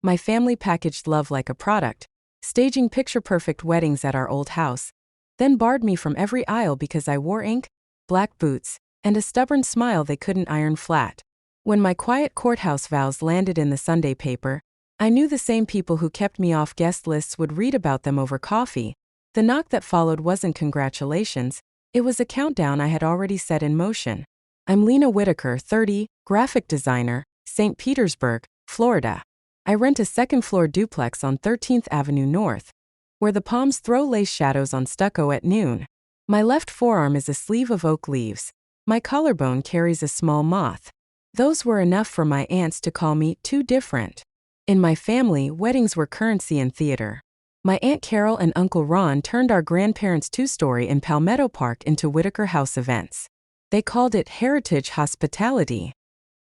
My family packaged love like a product, staging picture-perfect weddings at our old house, then barred me from every aisle because I wore ink, black boots, and a stubborn smile they couldn't iron flat. When my quiet courthouse vows landed in the Sunday paper, I knew the same people who kept me off guest lists would read about them over coffee. The knock that followed wasn't congratulations, it was a countdown I had already set in motion. I'm Lena Whitaker, 30, graphic designer, St. Petersburg, Florida. I rent a second-floor duplex on 13th Avenue North, where the palms throw lace shadows on stucco at noon. My left forearm is a sleeve of oak leaves. My collarbone carries a small moth. Those were enough for my aunts to call me too different. In my family, weddings were currency in theater. My Aunt Carol and Uncle Ron turned our grandparents' two-story in Palmetto Park into Whitaker House events. They called it Heritage Hospitality.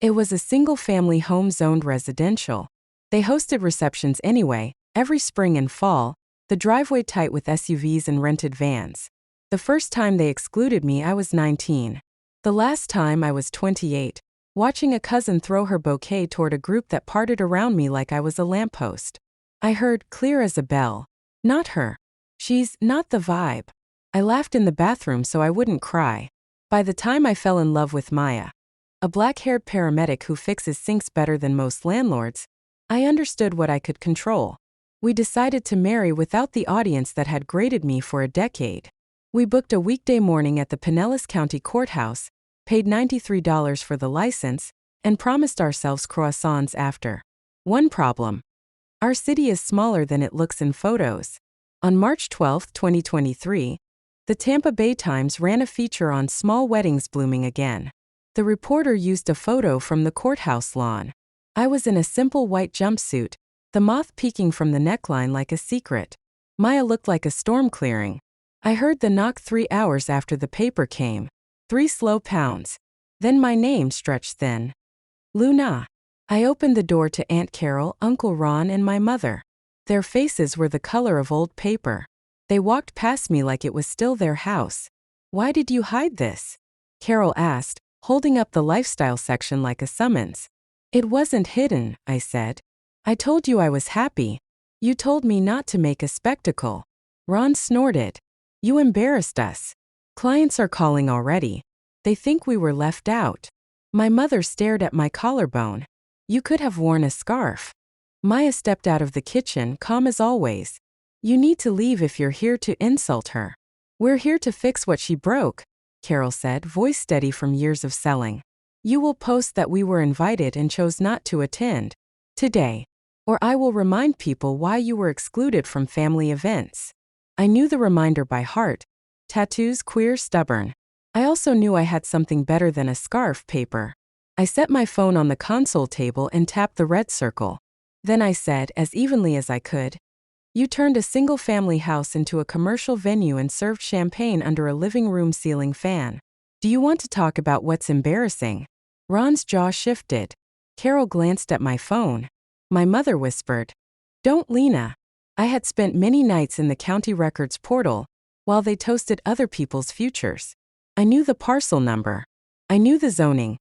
It was a single-family home zoned residential. They hosted receptions anyway, every spring and fall, the driveway tight with SUVs and rented vans. The first time they excluded me, I was 19. The last time I was 28, watching a cousin throw her bouquet toward a group that parted around me like I was a lamppost. I heard, clear as a bell, "Not her. She's not the vibe." I laughed in the bathroom so I wouldn't cry. By the time I fell in love with Maya, a black-haired paramedic who fixes sinks better than most landlords, I understood what I could control. We decided to marry without the audience that had graded me for a decade. We booked a weekday morning at the Pinellas County Courthouse, paid $93 for the license, and promised ourselves croissants after. One problem. Our city is smaller than it looks in photos. On March 12, 2023, the Tampa Bay Times ran a feature on small weddings blooming again. The reporter used a photo from the courthouse lawn. I was in a simple white jumpsuit, the moth peeking from the neckline like a secret. Maya looked like a storm clearing. I heard the knock 3 hours after the paper came. 3 slow pounds. Then my name stretched thin. Luna. I opened the door to Aunt Carol, Uncle Ron, and my mother. Their faces were the color of old paper. They walked past me like it was still their house. "Why did you hide this?" Carol asked, holding up the lifestyle section like a summons. "It wasn't hidden," I said. "I told you I was happy. You told me not to make a spectacle." Ron snorted. "You embarrassed us. Clients are calling already. They think we were left out." My mother stared at my collarbone. "You could have worn a scarf." Maya stepped out of the kitchen, calm as always. "You need to leave if you're here to insult her." "We're here to fix what she broke," Carol said, voice steady from years of selling. "You will post that we were invited and chose not to attend today, or I will remind people why you were excluded from family events." I knew the reminder by heart. Tattoos, queer, stubborn. I also knew I had something better than a scarf, paper. I set my phone on the console table and tapped the red circle. Then I said, as evenly as I could, "You turned a single-family house into a commercial venue and served champagne under a living room ceiling fan. Do you want to talk about what's embarrassing?" Ron's jaw shifted. Carol glanced at my phone. My mother whispered, "Don't, Lena." I had spent many nights in the county records portal, while they toasted other people's futures. I knew the parcel number. I knew the zoning.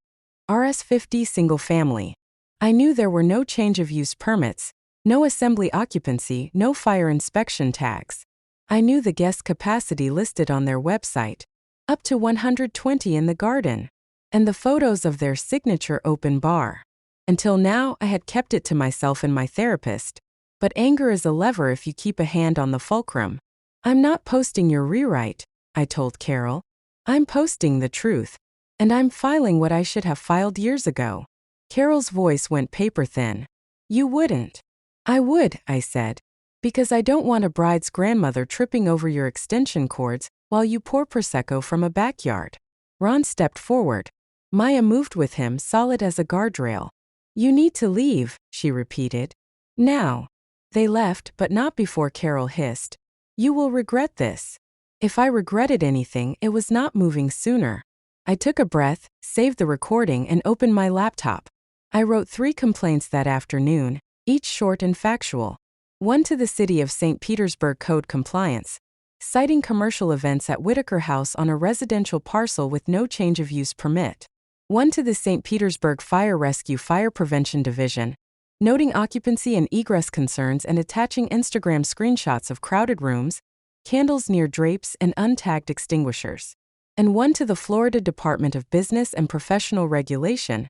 RS50 single family. I knew there were no change of use permits, no assembly occupancy, no fire inspection tags. I knew the guest capacity listed on their website, up to 120 in the garden, and the photos of their signature open bar. Until now, I had kept it to myself and my therapist. But anger is a lever if you keep a hand on the fulcrum. "I'm not posting your rewrite," I told Carol. "I'm posting the truth. And I'm filing what I should have filed years ago." Carol's voice went paper thin. "You wouldn't." "I would," I said. "Because I don't want a bride's grandmother tripping over your extension cords while you pour Prosecco from a backyard." Ron stepped forward. Maya moved with him, solid as a guardrail. "You need to leave," she repeated. "Now." They left, but not before Carol hissed, "You will regret this." If I regretted anything, it was not moving sooner. I took a breath, saved the recording, and opened my laptop. I wrote 3 complaints that afternoon, each short and factual. One to the City of St. Petersburg Code Compliance, citing commercial events at Whitaker House on a residential parcel with no change of use permit. One to the St. Petersburg Fire Rescue Fire Prevention Division, noting occupancy and egress concerns and attaching Instagram screenshots of crowded rooms, candles near drapes, and untagged extinguishers. And one to the Florida Department of Business and Professional Regulation,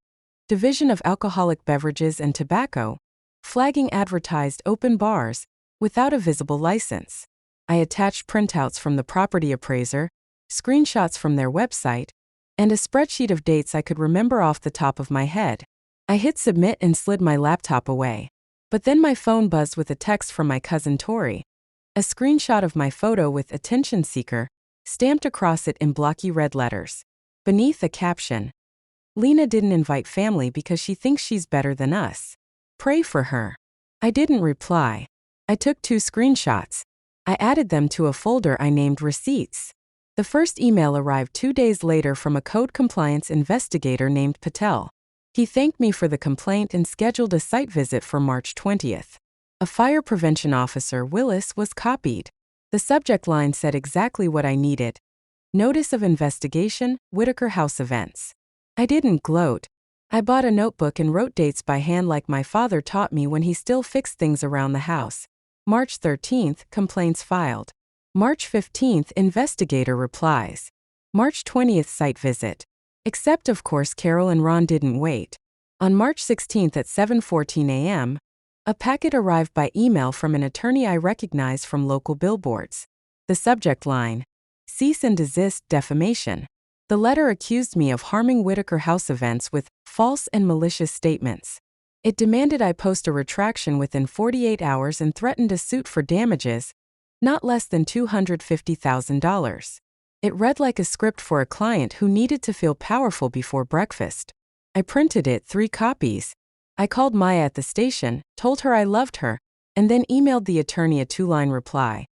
Division of Alcoholic Beverages and Tobacco, flagging advertised open bars without a visible license. I attached printouts from the property appraiser, screenshots from their website, and a spreadsheet of dates I could remember off the top of my head. I hit submit and slid my laptop away. But then my phone buzzed with a text from my cousin Tori. A screenshot of my photo with "Attention Seeker" stamped across it in blocky red letters. Beneath a caption, "Lena didn't invite family because she thinks she's better than us. Pray for her." I didn't reply. I took 2 screenshots. I added them to a folder I named Receipts. The first email arrived 2 days later from a code compliance investigator named Patel. He thanked me for the complaint and scheduled a site visit for March 20th. A fire prevention officer, Willis, was copied. The subject line said exactly what I needed. Notice of investigation, Whitaker House events. I didn't gloat. I bought a notebook and wrote dates by hand like my father taught me when he still fixed things around the house. March 13th, complaints filed. March 15th, investigator replies. March 20th, site visit. Except, of course, Carol and Ron didn't wait. On March 16th at 7:14 a.m., a packet arrived by email from an attorney I recognized from local billboards. The subject line, "Cease and desist defamation." The letter accused me of harming Whitaker House events with false and malicious statements. It demanded I post a retraction within 48 hours and threatened a suit for damages, not less than $250,000. It read like a script for a client who needed to feel powerful before breakfast. I printed it 3 copies. I called Maya at the station, told her I loved her, and then emailed the attorney a 2-line reply.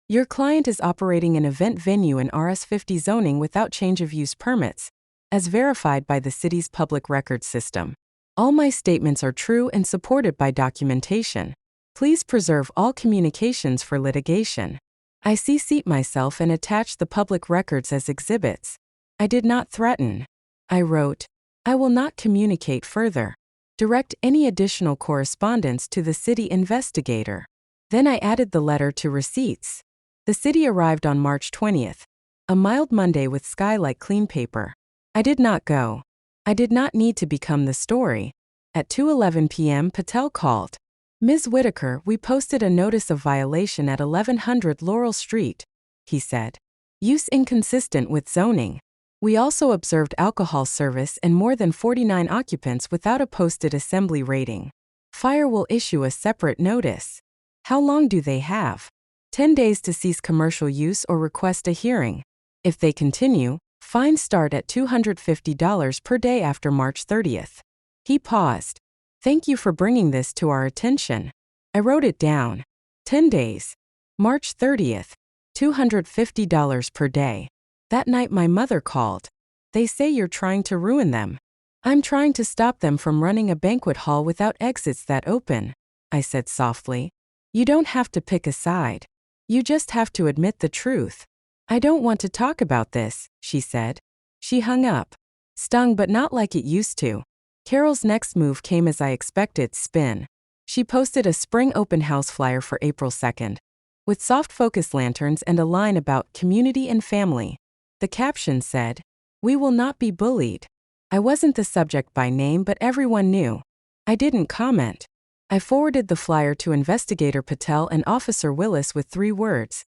Your client is operating an event venue in RS-50 zoning without change of use permits, as verified by the city's public records system. All my statements are true and supported by documentation. Please preserve all communications for litigation. I CC'd myself and attached the public records as exhibits. I did not threaten. I wrote, I will not communicate further. Direct any additional correspondence to the city investigator. Then I added the letter to receipts. The city arrived on March 20th, a mild Monday with sky-like clean paper. I did not go. I did not need to become the story. At 2:11 p.m. Patel called. Ms. Whitaker, we posted a notice of violation at 1100 Laurel Street, he said. Use inconsistent with zoning. We also observed alcohol service and more than 49 occupants without a posted assembly rating. Fire will issue a separate notice. How long do they have? 10 days to cease commercial use or request a hearing. If they continue, fines start at $250 per day after March 30th. He paused. Thank you for bringing this to our attention. I wrote it down. 10 days. March 30th. $250 per day. That night my mother called. They say you're trying to ruin them. I'm trying to stop them from running a banquet hall without exits that open, I said softly. You don't have to pick a side. You just have to admit the truth. I don't want to talk about this, she said. She hung up. Stung but not like it used to. Carol's next move came as I expected, spin. She posted a spring open house flyer for April 2nd, with soft focus lanterns and a line about community and family. The caption said, We will not be bullied. I wasn't the subject by name, but everyone knew. I didn't comment. I forwarded the flyer to Investigator Patel and Officer Willis with 3 words.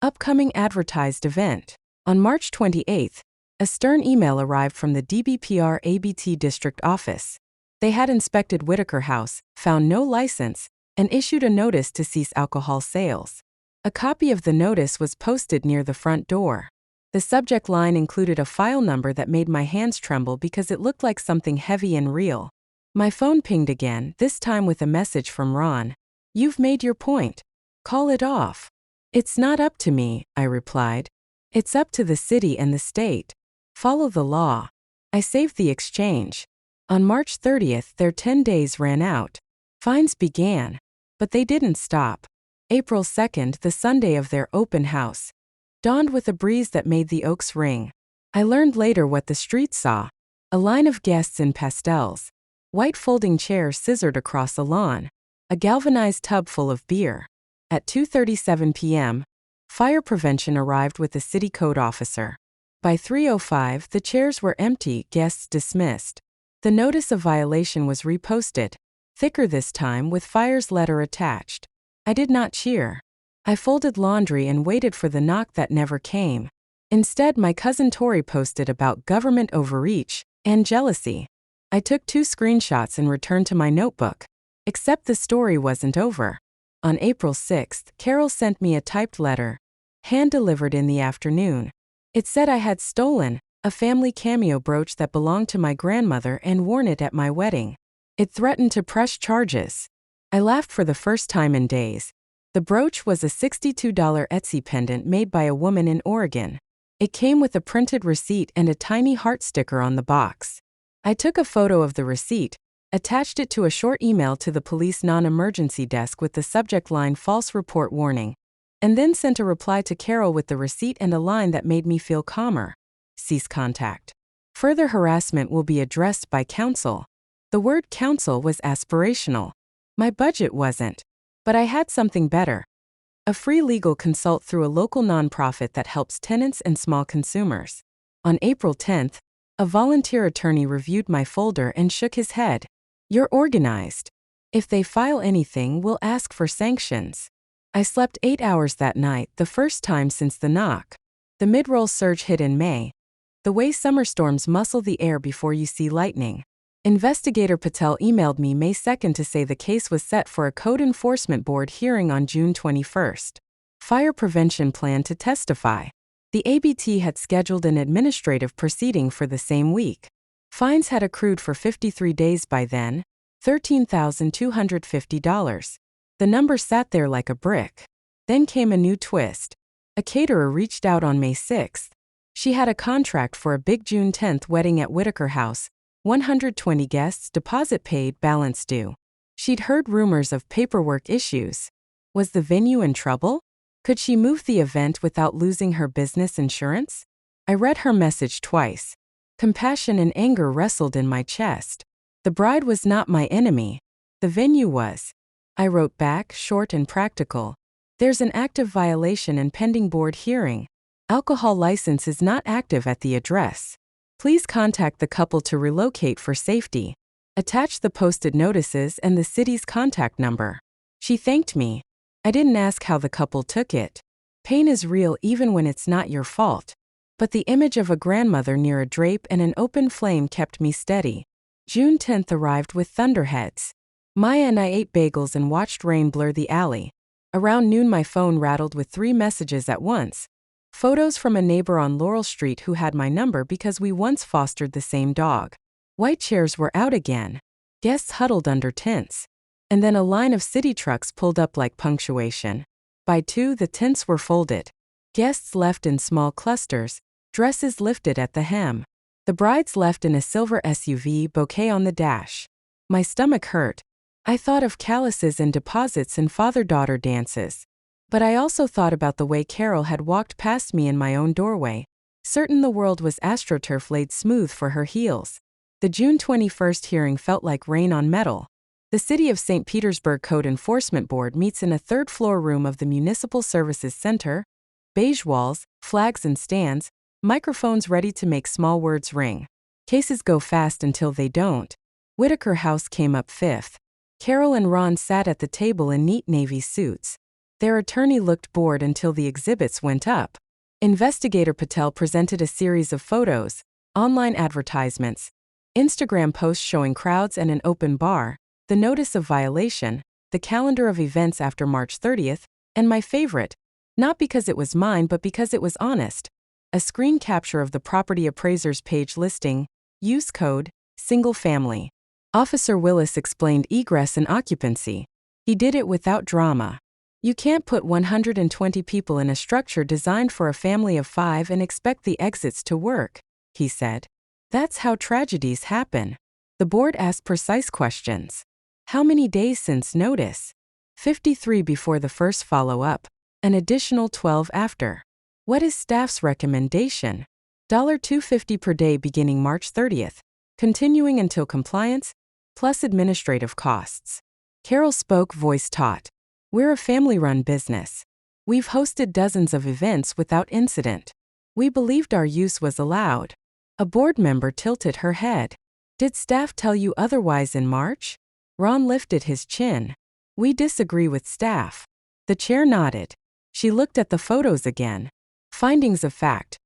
Upcoming advertised event. On March 28th, a stern email arrived from the DBPR ABT District Office. They had inspected Whitaker House, found no license, and issued a notice to cease alcohol sales. A copy of the notice was posted near the front door. The subject line included a file number that made my hands tremble because it looked like something heavy and real. My phone pinged again, this time with a message from Ron. You've made your point. Call it off. It's not up to me, I replied. It's up to the city and the state. Follow the law. I saved the exchange. On March 30th, their 10 days ran out. Fines began. But they didn't stop. April 2nd, the Sunday of their open house, dawned with a breeze that made the oaks ring. I learned later what the street saw. A line of guests in pastels, White folding chairs scissored across the lawn. A galvanized tub full of beer. At 2:37 p.m., fire prevention arrived with the city code officer. By 3:05, the chairs were empty, guests dismissed. The notice of violation was reposted, thicker this time with fire's letter attached. I did not cheer. I folded laundry and waited for the knock that never came. Instead, my cousin Tori posted about government overreach and jealousy. I took 2 screenshots and returned to my notebook. Except the story wasn't over. On April 6th, Carol sent me a typed letter, hand-delivered in the afternoon. It said I had stolen a family cameo brooch that belonged to my grandmother and worn it at my wedding. It threatened to press charges. I laughed for the first time in days. The brooch was a $62 Etsy pendant made by a woman in Oregon. It came with a printed receipt and a tiny heart sticker on the box. I took a photo of the receipt, attached it to a short email to the police non-emergency desk with the subject line "False Report Warning," and then sent a reply to Carol with the receipt and a line that made me feel calmer. Cease contact. Further harassment will be addressed by counsel. The word counsel was aspirational. My budget wasn't. But I had something better. A free legal consult through a local nonprofit that helps tenants and small consumers. On April 10th, a volunteer attorney reviewed my folder and shook his head. "You're organized. If they file anything, we'll ask for sanctions." I slept 8 hours that night, the first time since the knock. The mid-roll surge hit in May. The way summer storms muscle the air before you see lightning. Investigator Patel emailed me May 2nd to say the case was set for a Code Enforcement Board hearing on June 21st. Fire prevention planned to testify. The ABT had scheduled an administrative proceeding for the same week. Fines had accrued for 53 days by then, $13,250. The number sat there like a brick. Then came a new twist. A caterer reached out on May 6th. She had a contract for a big June 10th wedding at Whitaker House, 120 guests, deposit paid, balance due. She'd heard rumors of paperwork issues. Was the venue in trouble? Could she move the event without losing her business insurance? I read her message twice. Compassion and anger wrestled in my chest. The bride was not my enemy. The venue was. I wrote back, short and practical. There's an active violation and pending board hearing. Alcohol license is not active at the address. Please contact the couple to relocate for safety. Attach the posted notices and the city's contact number. She thanked me. I didn't ask how the couple took it. Pain is real even when it's not your fault. But the image of a grandmother near a drape and an open flame kept me steady. June 10th arrived with thunderheads. Maya and I ate bagels and watched rain blur the alley. Around noon my phone rattled with 3 messages at once. Photos from a neighbor on Laurel Street who had my number because we once fostered the same dog. White chairs were out again. Guests huddled under tents. And then a line of city trucks pulled up like punctuation. By 2, the tents were folded. Guests left in small clusters, dresses lifted at the hem. The brides left in a silver SUV, bouquet on the dash. My stomach hurt. I thought of calluses and deposits and father-daughter dances. But I also thought about the way Carol had walked past me in my own doorway, certain the world was astroturf laid smooth for her heels. The June 21st hearing felt like rain on metal. The City of St. Petersburg Code Enforcement Board meets in a third-floor room of the Municipal Services Center. Beige walls, flags and stands, microphones ready to make small words ring. Cases go fast until they don't. Whitaker House came up 5th. Carol and Ron sat at the table in neat navy suits. Their attorney looked bored until the exhibits went up. Investigator Patel presented a series of photos, online advertisements, Instagram posts showing crowds and an open bar, the notice of violation, the calendar of events after March 30th, and my favorite, not because it was mine but because it was honest, a screen capture of the property appraiser's page listing, use code, single family. Officer Willis explained egress and occupancy. He did it without drama. You can't put 120 people in a structure designed for a family of 5 and expect the exits to work, he said. That's how tragedies happen. The board asked precise questions. How many days since notice? 53 before the first follow-up, an additional 12 after. What is staff's recommendation? $250 per day beginning March 30th, continuing until compliance, plus administrative costs. Carol spoke, voice taut. We're a family-run business. We've hosted dozens of events without incident. We believed our use was allowed. A board member tilted her head. Did staff tell you otherwise in March? Ron lifted his chin. We disagree with staff. The chair nodded. She looked at the photos again. Findings of fact.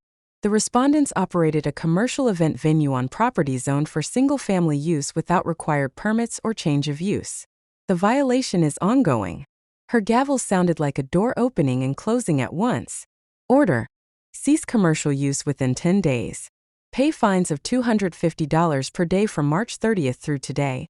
The respondents operated a commercial event venue on property zoned for single-family use without required permits or change of use. The violation is ongoing. Her gavel sounded like a door opening and closing at once. Order. Cease commercial use within 10 days. Pay fines of $250 per day from March 30th through today,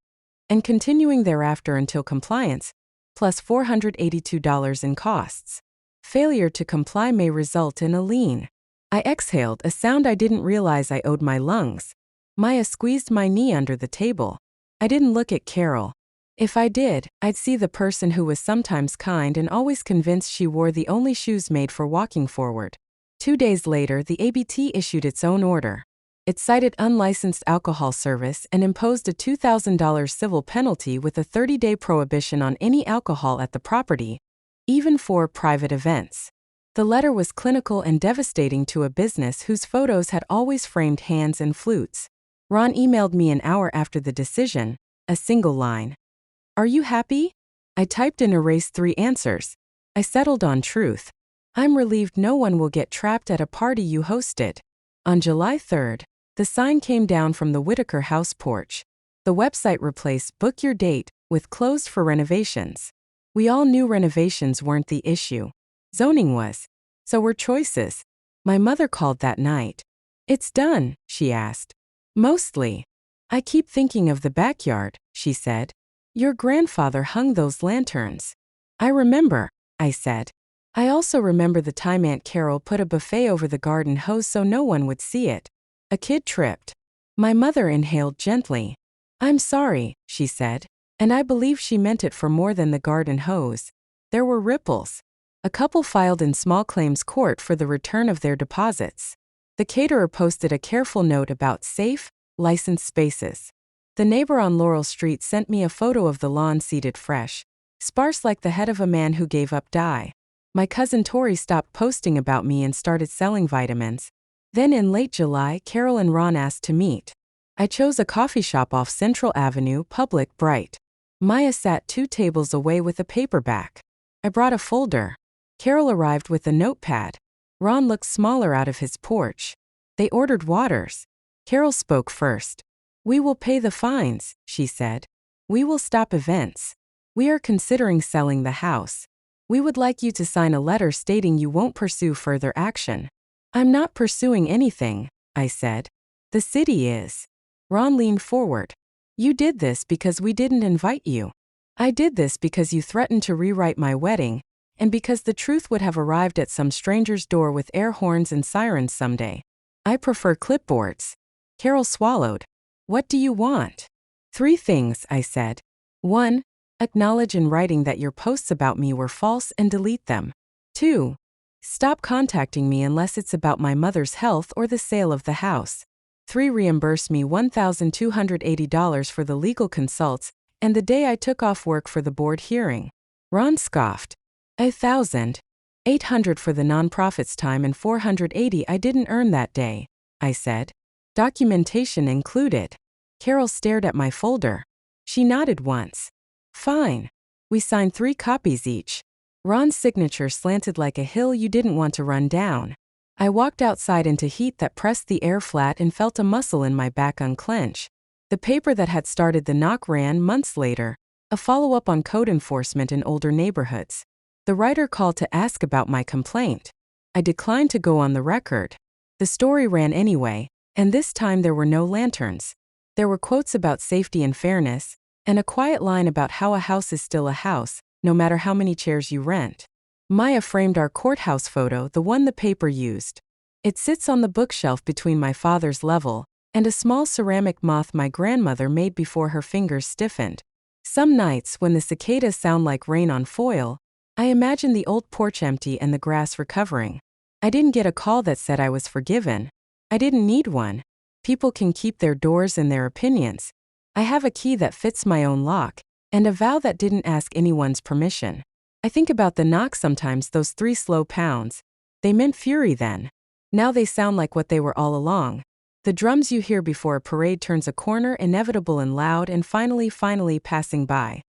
and continuing thereafter until compliance, plus $482 in costs. Failure to comply may result in a lien. I exhaled, a sound I didn't realize I owed my lungs. Maya squeezed my knee under the table. I didn't look at Carol. If I did, I'd see the person who was sometimes kind and always convinced she wore the only shoes made for walking forward. 2 days later, the ABT issued its own order. It cited unlicensed alcohol service and imposed a $2,000 civil penalty with a 30-day prohibition on any alcohol at the property, even for private events. The letter was clinical and devastating to a business whose photos had always framed hands and flutes. Ron emailed me an hour after the decision, a single line. Are you happy? I typed and erased 3 answers. I settled on truth. I'm relieved no one will get trapped at a party you hosted. On July 3rd, the sign came down from the Whitaker house porch. The website replaced "Book your date" with "Closed for renovations." We all knew renovations weren't the issue. Zoning was. So were choices. My mother called that night. It's done, she asked. Mostly. I keep thinking of the backyard, she said. Your grandfather hung those lanterns. I remember, I said. I also remember the time Aunt Carol put a buffet over the garden hose so no one would see it. A kid tripped. My mother inhaled gently. I'm sorry, she said, and I believe she meant it for more than the garden hose. There were ripples. A couple filed in small claims court for the return of their deposits. The caterer posted a careful note about safe, licensed spaces. The neighbor on Laurel Street sent me a photo of the lawn seeded fresh, sparse like the head of a man who gave up dye. My cousin Tori stopped posting about me and started selling vitamins. Then in late July, Carol and Ron asked to meet. I chose a coffee shop off Central Avenue, public, bright. Maya sat 2 tables away with a paperback. I brought a folder. Carol arrived with a notepad. Ron looked smaller out of his porch. They ordered waters. Carol spoke first. We will pay the fines, she said. We will stop events. We are considering selling the house. We would like you to sign a letter stating you won't pursue further action. I'm not pursuing anything, I said. The city is. Ron leaned forward. You did this because we didn't invite you. I did this because you threatened to rewrite my wedding, and because the truth would have arrived at some stranger's door with air horns and sirens someday. I prefer clipboards. Carol swallowed. What do you want? 3 things, I said. 1. Acknowledge in writing that your posts about me were false and delete them. 2. Stop contacting me unless it's about my mother's health or the sale of the house. 3. Reimburse me $1,280 for the legal consults and the day I took off work for the board hearing. Ron scoffed. $1,800 for the nonprofit's time and $480 I didn't earn that day, I said. Documentation included. Carol stared at my folder. She nodded once. Fine. We signed 3 copies each. Ron's signature slanted like a hill you didn't want to run down. I walked outside into heat that pressed the air flat and felt a muscle in my back unclench. The paper that had started the knock ran months later, a follow-up on code enforcement in older neighborhoods. The writer called to ask about my complaint. I declined to go on the record. The story ran anyway, and this time there were no lanterns. There were quotes about safety and fairness, and a quiet line about how a house is still a house, no matter how many chairs you rent. Maya framed our courthouse photo, the one the paper used. It sits on the bookshelf between my father's level and a small ceramic moth my grandmother made before her fingers stiffened. Some nights, when the cicadas sound like rain on foil, I imagine the old porch empty and the grass recovering. I didn't get a call that said I was forgiven. I didn't need one. People can keep their doors and their opinions. I have a key that fits my own lock, and a vow that didn't ask anyone's permission. I think about the knock sometimes, those 3 slow pounds. They meant fury then. Now they sound like what they were all along. The drums you hear before a parade turns a corner, inevitable and loud, and finally passing by.